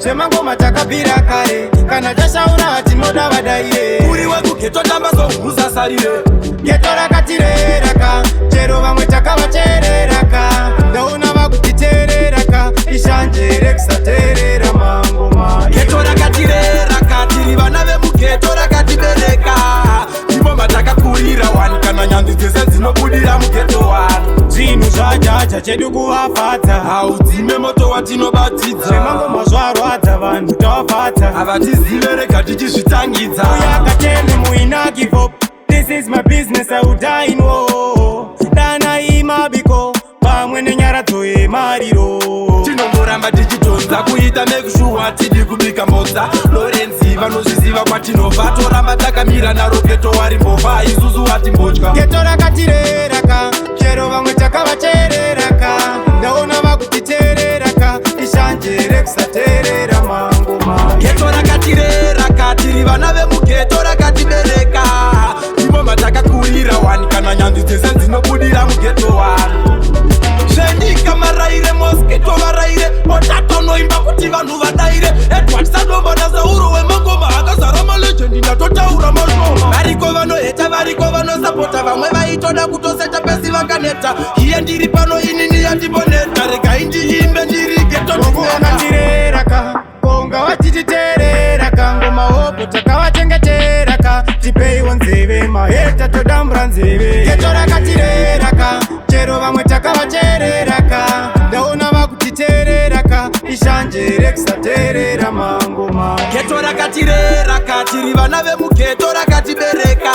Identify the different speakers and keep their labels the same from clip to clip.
Speaker 1: Semangoma takabira kare kana tashaura tinoda vadaire uri wangu geto tamba zohuza sarire geto rakatireraka chero vamwe takavachereraka ndaona vakutitereraka ishanje rekusaterera mangoma geto rakatireraka tiri vana vemugeto rakatibereka ivo matakakurira wani kana nyanzi dzese dzinobudira mugeto wani zvinhu zvajaja chedu kuvafadza haudzime moto watinobatidza semangoma zvarwadza vanhu tavafadza havatizive rega tichizvitangidza uyakatende muina give up. This is my business, I will die in war. Dana imabiko pamwe nenyaradzo yemariro tinongoramba tichitonza kuita mekushuwa tidi kubika modza lorenzi vanozviziva kwatinobva toramba takamira naro geto wari mbova isusu watimbotya geto rakatireraka chero vamwe takavachereraka ndaona vakutitereraka ishanje rekusaterera mangoma geto rakatireraka tiri vana vemugeto rakatibereka ivo matakakurira wani kana nyanzi dzese dzinobudira mugeto wani zvenyika maraire mosquito varaire potatonoimba kuti vanhu vadaire edwatisadombona zauro wemangoma akazara malegendi ndatotaura mashoma variko vanoheta variko vanosapota vamwe vaitoda kutoseta pesi vakaneta iye ndiri pano inini yatiboneta regai ndiimbe ndiri getovakatireraka konga vatititereraka ngoma hopo takavachengeteraka tipeiwo nzeve maheta todambura nzeve geto rakatireraka chero vamwe takavachereraka ndaona vakutitereraka ishanje rekusaterera mangoma geto rakatireraka tiri vana vemugeto rakatibereka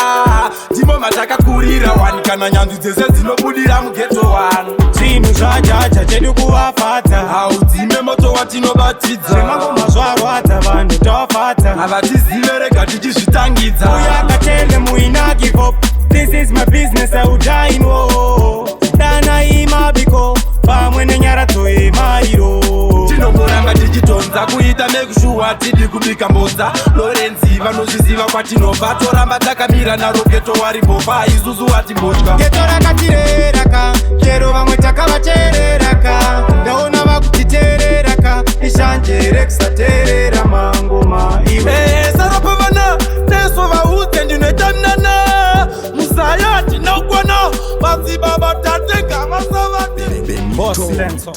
Speaker 1: ndimo matakakurira wani kana nyanzi dzese dzinobudira mugeto wani zvinhu zvajaja chedu kuvafadza haudzime moto watinobatidza semangoma zvarwadza vanhu tavafadza havatizive rega tichizvitangidza uyakatende muina give up. This is my business, I will die in war. Dana imabiko pamwe nenyaradzo yemariro tinongoramba tichitonza kuita mekushuwa tidi kubika modza lorenzi vanozviziva kwatinobva toramba takamira naro geto wari mbova isusu watimbotya geto rakatireraka chero vamwe takavachereraka ndaona vakutitereraka ishanje rekusaterera mangoma iwe saropa vana neso vaudze ndinoitanana musaya tinokwana vadziva vatate ngamasavati
Speaker 2: Boss Lenzo.